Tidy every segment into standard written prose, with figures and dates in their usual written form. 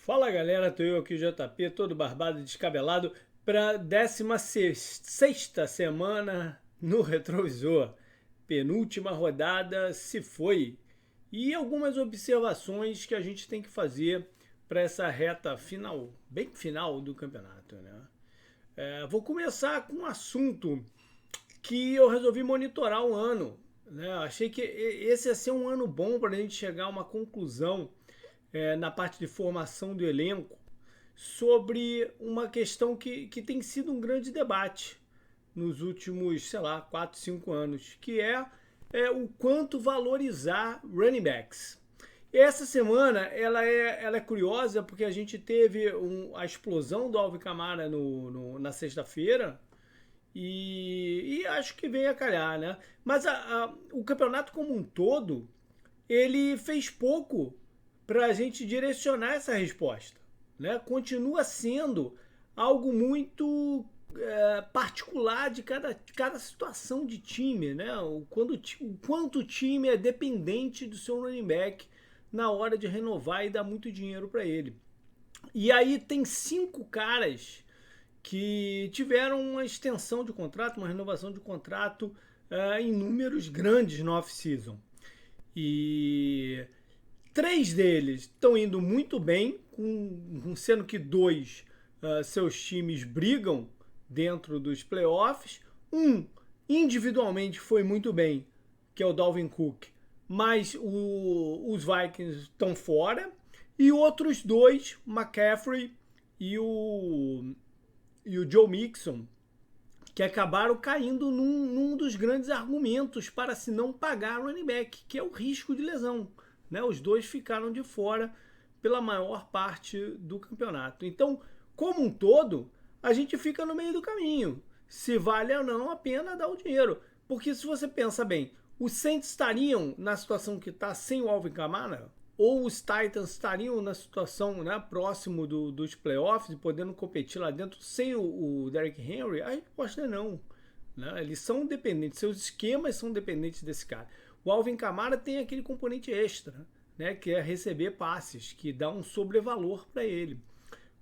Fala galera, tô eu aqui, o JP, todo barbado e descabelado, para 16ª semana no Retrovisor. Penúltima rodada se foi. E algumas observações que a gente tem que fazer para essa reta final, bem final do campeonato, né? Vou começar com um assunto que eu resolvi monitorar um ano, né? Achei que esse ia ser um ano bom para a gente chegar a uma conclusão na parte de formação do elenco sobre uma questão que tem sido um grande debate nos últimos, sei lá, 4, 5 anos, que é o quanto valorizar running backs. Essa semana ela é curiosa porque a gente teve a explosão do Alvin Kamara na sexta-feira e acho que veio a calhar, né? Mas o campeonato como um todo, ele fez pouco para a gente direcionar essa resposta, né? Continua sendo algo muito particular de cada situação de time, né? O quanto o time é dependente do seu running back na hora de renovar e dar muito dinheiro para ele. E aí tem 5 caras que tiveram uma extensão de contrato, uma renovação de contrato em números grandes no off-season. E 3 deles estão indo muito bem, sendo que 2 seus times brigam dentro dos playoffs. Um individualmente foi muito bem, que é o Dalvin Cook, mas os Vikings estão fora. E outros 2, McCaffrey e o Joe Mixon, que acabaram caindo num dos grandes argumentos para se não pagar running back, que é o risco de lesão. Né? Os 2 ficaram de fora pela maior parte do campeonato. Então, como um todo, a gente fica no meio do caminho. Se vale ou não a pena dar o dinheiro. Porque se você pensa bem, os Saints estariam na situação que está sem o Alvin Kamara? Ou os Titans estariam na situação, né, próximo dos playoffs e podendo competir lá dentro sem o Derrick Henry? A resposta é não. Né? Eles são dependentes, seus esquemas são dependentes desse cara. O Alvin Kamara tem aquele componente extra, né, que é receber passes, que dá um sobrevalor para ele.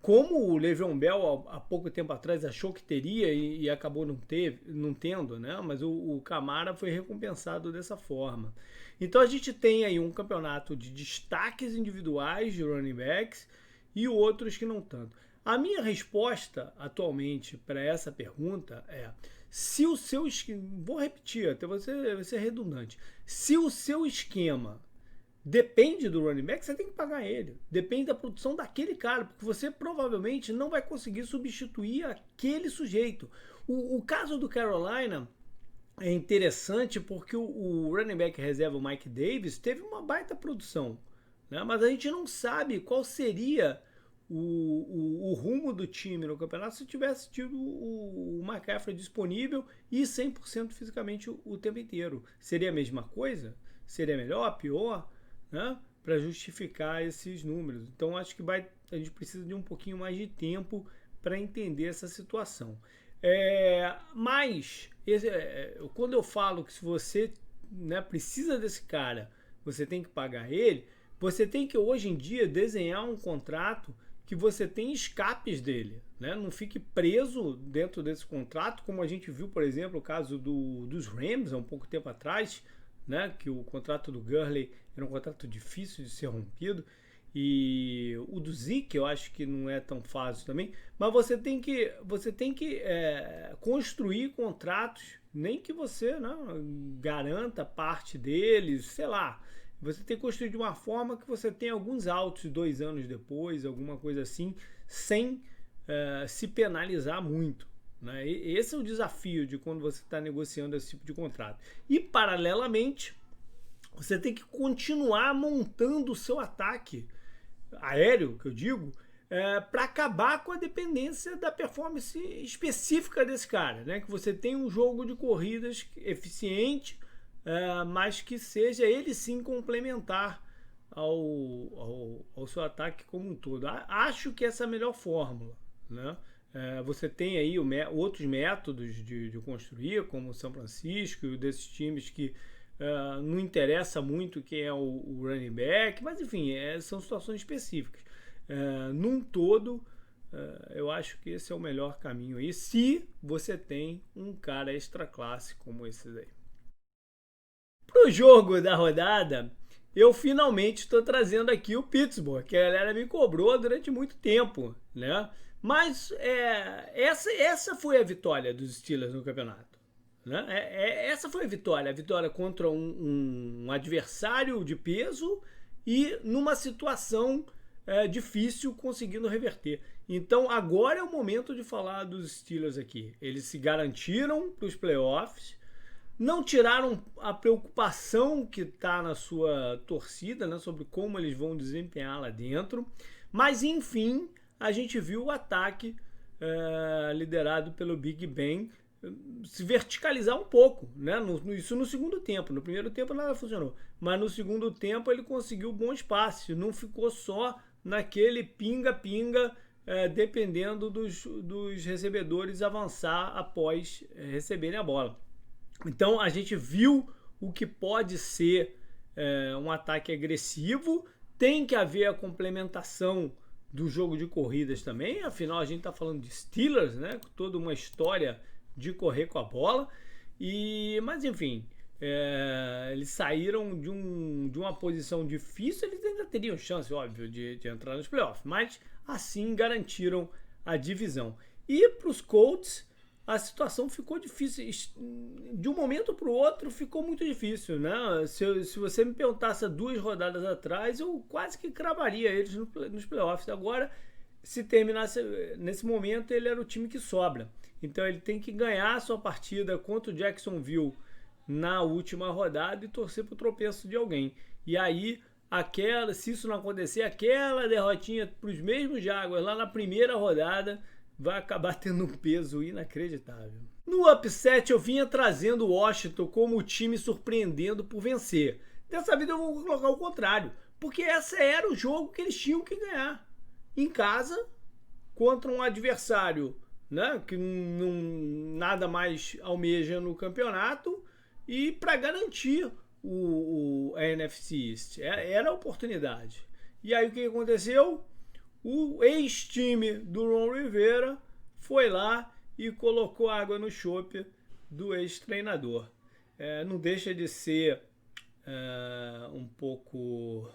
Como o Le'Veon Bell há pouco tempo atrás achou que teria e acabou não tendo, né? Mas o Kamara foi recompensado dessa forma. Então a gente tem aí um campeonato de destaques individuais de running backs e outros que não tanto. A minha resposta atualmente para essa pergunta é: se o seu vou repetir, até você ser redundante. Se o seu esquema depende do running back, você tem que pagar ele. Depende da produção daquele cara, porque você provavelmente não vai conseguir substituir aquele sujeito. O caso do Carolina é interessante porque o running back reserva, o Mike Davis, teve uma baita produção, né? Mas a gente não sabe qual seria o rumo do time no campeonato se tivesse tido o McCaffrey disponível e 100% fisicamente o tempo inteiro. Seria a mesma coisa? Seria melhor? Pior? Né, para justificar esses números. Então acho que a gente precisa de um pouquinho mais de tempo para entender essa situação. Mas quando eu falo que se você, né, precisa desse cara, você tem que pagar ele, você tem que hoje em dia desenhar um contrato que você tem escapes dele, né? Não fique preso dentro desse contrato, como a gente viu, por exemplo, o caso dos Rams há um pouco tempo atrás, né, que o contrato do Gurley era um contrato difícil de ser rompido, e o do Zeke eu acho que não é tão fácil também, mas você tem que construir contratos, nem que você, né, garanta parte deles, sei lá, você tem que construir de uma forma que você tenha alguns altos 2 anos depois, alguma coisa assim, sem se penalizar muito. Né? Esse é o desafio de quando você está negociando esse tipo de contrato. E, paralelamente, você tem que continuar montando o seu ataque aéreo, que eu digo, para acabar com a dependência da performance específica desse cara. Né? Que você tem um jogo de corridas eficiente, mas que seja ele sim complementar ao seu ataque como um todo. Acho que essa é a melhor fórmula. Né? Você tem aí outros métodos de construir, como o São Francisco e desses times que não interessa muito quem é o running back, mas enfim, são situações específicas. num todo, eu acho que esse é o melhor caminho aí, se você tem um cara extra classe como esse daí. Pro jogo da rodada, eu finalmente estou trazendo aqui o Pittsburgh, que a galera me cobrou durante muito tempo, né? Mas essa foi a vitória dos Steelers no campeonato. Né? Essa foi a vitória contra um adversário de peso e numa situação difícil conseguindo reverter. Então agora é o momento de falar dos Steelers aqui. Eles se garantiram para os playoffs, não tiraram a preocupação que está na sua torcida, né, sobre como eles vão desempenhar lá dentro, mas enfim a gente viu o ataque liderado pelo Big Ben se verticalizar um pouco, né? Isso no segundo tempo. No primeiro tempo nada funcionou, mas no segundo tempo ele conseguiu bons passes, não ficou só naquele pinga-pinga, dependendo dos recebedores avançar após receberem a bola. Então a gente viu o que pode ser um ataque agressivo, tem que haver a complementação do jogo de corridas também, afinal a gente está falando de Steelers, né? Toda uma história de correr com a bola, mas enfim, eles saíram de uma posição difícil, eles ainda teriam chance, óbvio, de entrar nos playoffs, mas assim garantiram a divisão. E para os Colts, a situação ficou difícil, de um momento para o outro ficou muito difícil, né? Se você me perguntasse 2 rodadas atrás, eu quase que cravaria eles nos playoffs. Agora, se terminasse nesse momento, ele era o time que sobra. Então ele tem que ganhar a sua partida contra o Jacksonville na última rodada e torcer para o tropeço de alguém. E aí, se isso não acontecer, aquela derrotinha para os mesmos Jaguars lá na primeira rodada vai acabar tendo um peso inacreditável. No upset eu vinha trazendo o Washington como o time surpreendendo por vencer. Dessa vez eu vou colocar o contrário, porque esse era o jogo que eles tinham que ganhar. Em casa, contra um adversário, né, que nada mais almeja no campeonato, e para garantir a NFC East. Era a oportunidade. E aí o que aconteceu? O ex-time do Ron Rivera foi lá e colocou água no chope do ex-treinador. Não deixa de ser um pouco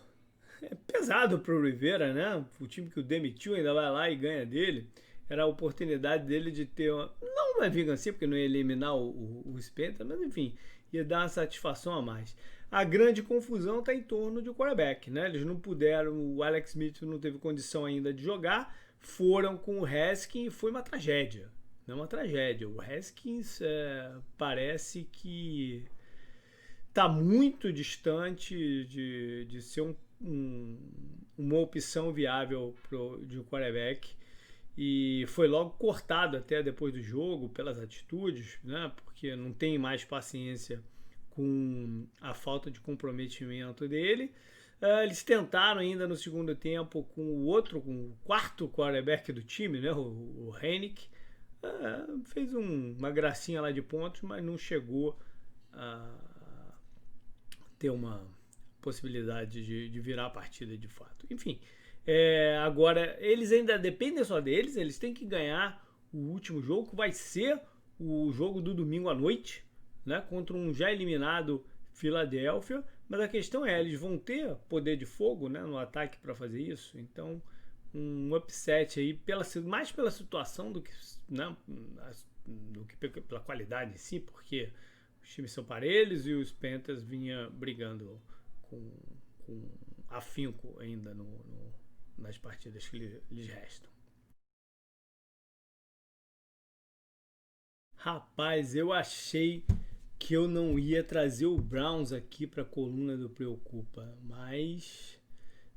pesado para o Rivera, né? O time que o demitiu ainda vai lá e ganha dele. Era a oportunidade dele de ter não uma vingança, porque não ia eliminar o Spencer, mas enfim, ia dar uma satisfação a mais. A grande confusão está em torno de quarterback, né? Eles não puderam, o Alex Smith não teve condição ainda de jogar, foram com o Haskins e foi uma tragédia. Não uma tragédia. O Haskins parece que está muito distante de ser uma opção viável de um quarterback. E foi logo cortado até depois do jogo pelas atitudes, né? Porque não tem mais paciência com a falta de comprometimento dele. Eles tentaram ainda no segundo tempo com o quarto quarterback do time, né? O Hennick. Fez uma gracinha lá de pontos, mas não chegou a ter uma possibilidade de virar a partida de fato. Enfim, agora eles ainda dependem só deles, eles têm que ganhar o último jogo, que vai ser o jogo do domingo à noite, né, contra um já eliminado Philadelphia, mas a questão eles vão ter poder de fogo, né, no ataque para fazer isso. Então um upset aí mais pela situação do que, né, pela qualidade em si, porque os times são parelhos e os Panthers vinha brigando com afinco ainda nas partidas que lhes restam. Rapaz, eu achei que eu não ia trazer o Browns aqui para a coluna do Preocupa, mas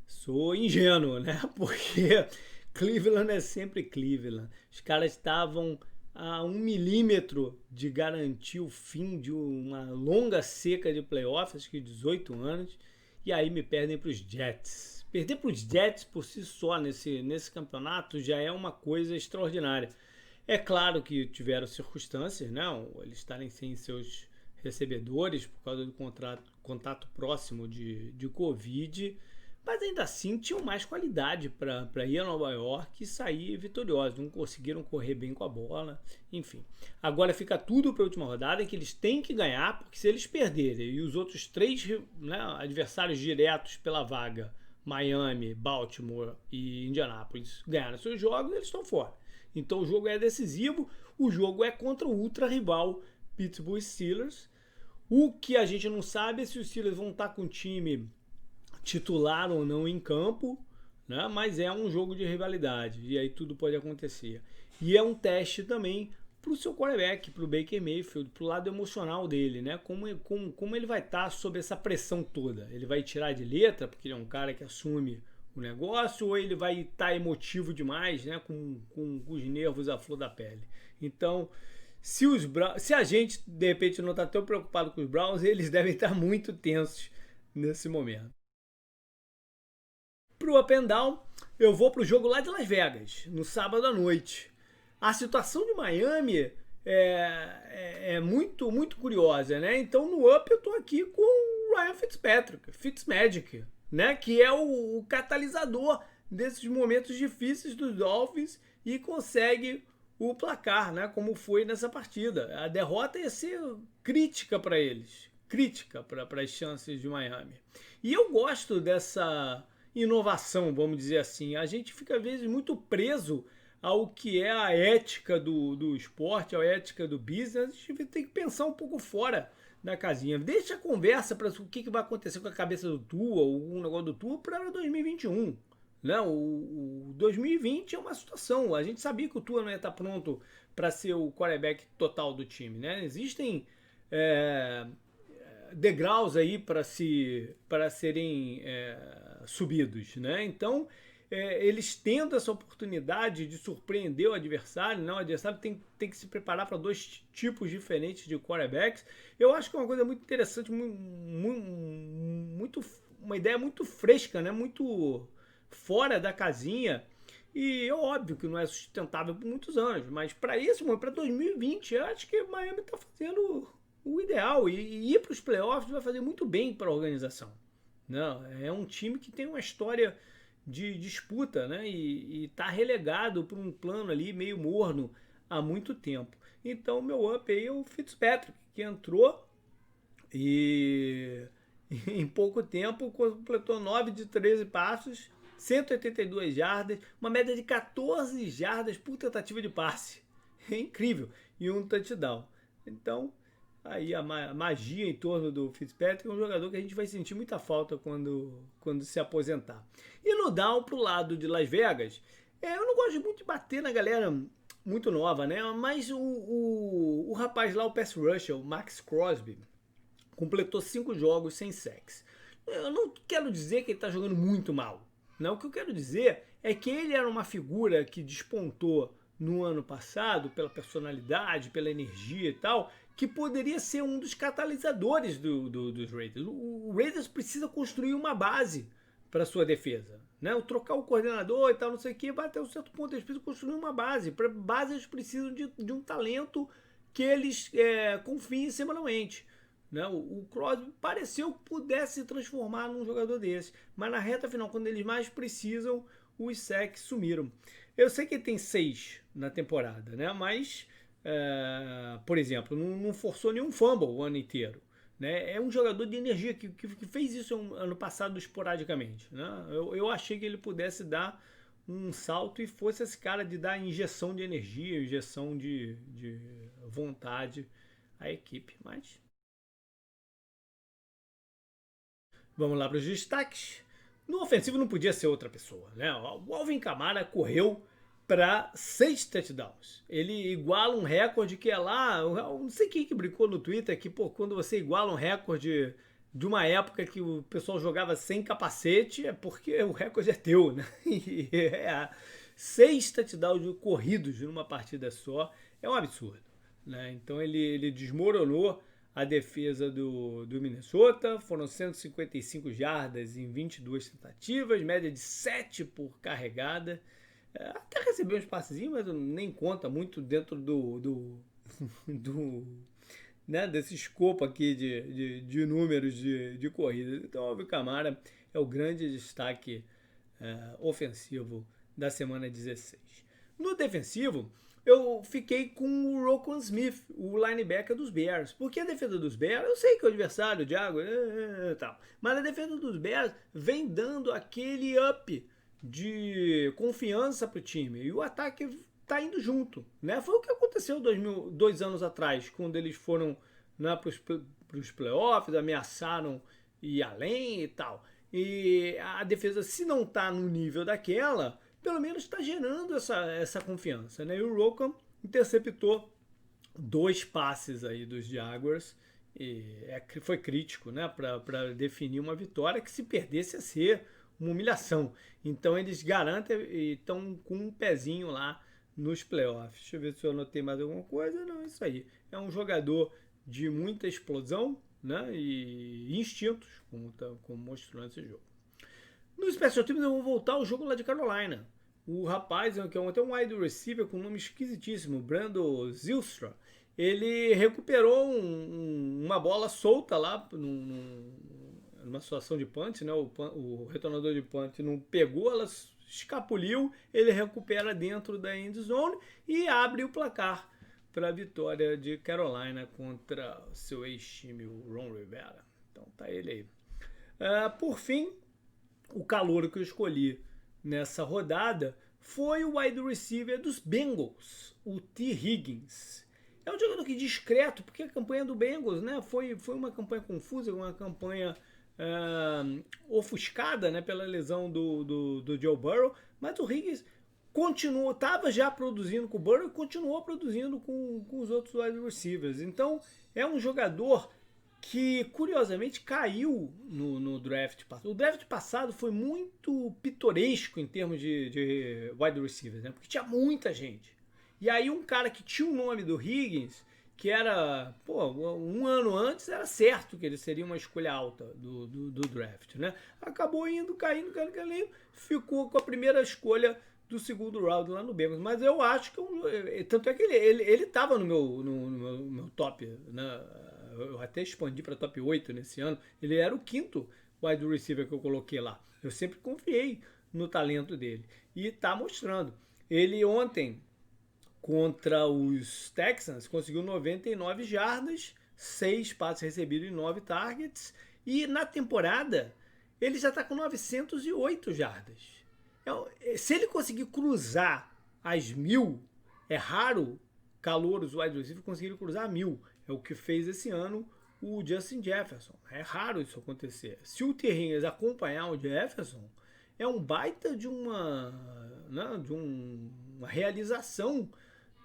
sou ingênuo, né? Porque Cleveland é sempre Cleveland. Os caras estavam a 1 milímetro de garantir o fim de uma longa seca de playoffs, acho que 18 anos, e aí me perdem para os Jets. Perder para os Jets por si só nesse campeonato já é uma coisa extraordinária. É claro que tiveram circunstâncias, né? Eles estarem sem seus recebedores por causa do contato próximo de Covid, mas ainda assim tinham mais qualidade para ir a Nova York e sair vitoriosos. Não conseguiram correr bem com a bola, enfim. Agora fica tudo para a última rodada, em que eles têm que ganhar, porque se eles perderem e os outros três, né, adversários diretos pela vaga, Miami, Baltimore e Indianapolis, ganharam seus jogos, eles estão fora. Então o jogo é decisivo, o jogo é contra o ultra rival Pittsburgh Steelers. O que a gente não sabe é se os Steelers vão estar com o time titular ou não em campo, né? Mas é um jogo de rivalidade e aí tudo pode acontecer. E é um teste também para o seu quarterback, para o Baker Mayfield, para o lado emocional dele, né? Como ele vai estar sob essa pressão toda? Ele vai tirar de letra, porque ele é um cara que assume o negócio, ou ele vai estar emotivo demais, né? Com os nervos à flor da pele. Então, se a gente, de repente, não está tão preocupado com os Browns, eles devem estar muito tensos nesse momento. Pro Up and Down, eu vou pro jogo lá de Las Vegas, no sábado à noite. A situação de Miami é muito, muito curiosa, né? Então no Up eu tô aqui com o Ryan Fitzmagic, né? Que é o catalisador desses momentos difíceis dos Dolphins e consegue o placar, né? Como foi nessa partida. A derrota ia ser crítica para eles, crítica para as chances de Miami. E eu gosto dessa inovação, vamos dizer assim. A gente fica às vezes muito preso ao que é a ética do esporte, a ética do business. A gente tem que pensar um pouco fora da casinha. Deixa a conversa para o que vai acontecer com a cabeça do Tua, ou um negócio do Tua para 2021. Não, o 2020 é uma situação. A gente sabia que o Tua não ia estar pronto para ser o quarterback total do time, né? Existem degraus aí para serem subidos, né? Então eles tendo essa oportunidade de surpreender o adversário, né? O adversário tem que se preparar para dois tipos diferentes de quarterbacks. Eu acho que é uma coisa muito interessante, uma ideia muito fresca, né? Muito fora da casinha. E é óbvio que não é sustentável por muitos anos, mas para isso, para 2020, eu acho que o Miami está fazendo o ideal, e ir para os playoffs vai fazer muito bem para a organização. Não, é um time que tem uma história de disputa, né? E está relegado para um plano ali meio morno há muito tempo. Então, meu up aí é o Fitzpatrick, que entrou e em pouco tempo completou 9 de 13 passos, 182 jardas, uma média de 14 jardas por tentativa de passe. É incrível. E um touchdown. Então, aí a magia em torno do Fitzpatrick é um jogador que a gente vai sentir muita falta quando se aposentar. E no down pro lado de Las Vegas, eu não gosto muito de bater na galera muito nova, né? Mas o rapaz lá, o pass rusher, o Max Crosby, completou 5 jogos sem sacks. Eu não quero dizer que ele está jogando muito mal. Não, o que eu quero dizer é que ele era uma figura que despontou no ano passado pela personalidade, pela energia e tal, que poderia ser um dos catalisadores dos Raiders. O Raiders precisa construir uma base para sua defesa, né? Trocar o coordenador e tal, não sei o que, vai até um certo ponto. Eles precisam construir uma base. Para base eles precisam de um talento que eles confiem semanalmente. Né? O Crosby pareceu que pudesse se transformar num jogador desse, mas na reta final, quando eles mais precisam, os sacks sumiram. Eu sei que ele tem 6 na temporada, né? Mas, por exemplo, não forçou nenhum fumble o ano inteiro. Né? É um jogador de energia que fez isso ano passado esporadicamente. Né? Eu achei que ele pudesse dar um salto e fosse esse cara de dar injeção de energia, injeção de vontade à equipe, mas... Vamos lá para os destaques. No ofensivo não podia ser outra pessoa, né? O Alvin Kamara correu para 6 touchdowns. Ele iguala um recorde que é lá, não sei quem que brincou no Twitter que quando você iguala um recorde de uma época que o pessoal jogava sem capacete, é porque o recorde é teu, né? 6 touchdowns corridos numa partida só é um absurdo, né? Então ele desmoronou a defesa do Minnesota. Foram 155 jardas em 22 tentativas, média de 7 por carregada. Até recebeu um passezinhos, mas nem conta muito dentro né, desse escopo aqui de números de corrida. Então, o Alvin Kamara é o grande destaque ofensivo da semana 16. No defensivo, eu fiquei com o Roquan Smith, o linebacker dos Bears. Porque a defesa dos Bears, eu sei que o adversário, o Thiago, tal, mas a defesa dos Bears vem dando aquele up de confiança pro time. E o ataque tá indo junto, né? Foi o que aconteceu 2 anos atrás, quando eles foram, né, pros playoffs, ameaçaram ir além e tal. E a defesa, se não tá no nível daquela, pelo menos está gerando essa confiança, né? E o Roquan interceptou 2 passes aí dos Jaguars e foi crítico, né? Para definir uma vitória que, se perdesse, ia ser uma humilhação. Então eles garantem e estão com um pezinho lá nos playoffs. Deixa eu ver se eu anotei mais alguma coisa. Não, é isso aí. É um jogador de muita explosão, né? E instintos, como mostrou nesse jogo. No Special Teams eu vou voltar ao jogo lá de Carolina. O rapaz, que é um wide receiver com um nome esquisitíssimo, Brando Zylstra, ele recuperou uma bola solta lá numa situação de punt, né? O retornador de punt não pegou, ela escapuliu, ele recupera dentro da end zone e abre o placar para a vitória de Carolina contra seu ex-time, o Ron Rivera. Então tá ele aí. Por fim, o calouro que eu escolhi nessa rodada foi o wide receiver dos Bengals, o T. Higgins. É um jogador que discreto, porque a campanha do Bengals, né, foi uma campanha confusa, uma campanha ofuscada, né, pela lesão do Joe Burrow, mas o Higgins estava já produzindo com o Burrow e continuou produzindo com os outros wide receivers. Então é um jogador que, curiosamente, caiu no draft passado. O draft passado foi muito pitoresco em termos de wide receivers, né? Porque tinha muita gente. E aí um cara que tinha o nome do Higgins, que era, um ano antes, era certo que ele seria uma escolha alta do draft, né? Acabou caindo, ficou com a primeira escolha do segundo round lá no Bengals. Mas eu acho que tanto é que ele estava no meu top, né? Eu até expandi para top 8 nesse ano. Ele era o 5º wide receiver que eu coloquei lá. Eu sempre confiei no talento dele. E está mostrando. Ele ontem, contra os Texans, conseguiu 99 jardas, 6 passes recebidos e 9 targets. E na temporada, ele já está com 908 jardas. Se ele conseguir cruzar as 1000, é raro calouros wide receiver conseguirem cruzar 1000. É o que fez esse ano o Justin Jefferson. É raro isso acontecer. Se o T. Higgins acompanhar o Jefferson, é um baita de uma realização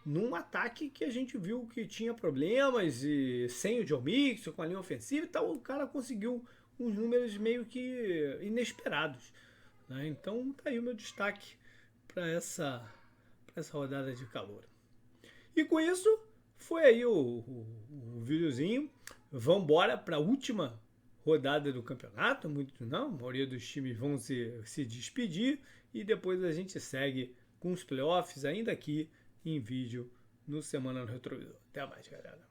num ataque que a gente viu que tinha problemas e sem o Joe Mixon, com a linha ofensiva e tal, o cara conseguiu uns números meio que inesperados, né? Então tá aí o meu destaque para essa rodada de calor. E com isso, foi aí o videozinho. Vamos embora para a última rodada do campeonato. A maioria dos times vão se despedir e depois a gente segue com os playoffs ainda aqui em vídeo no Semana no Retrovisor. Até mais, galera.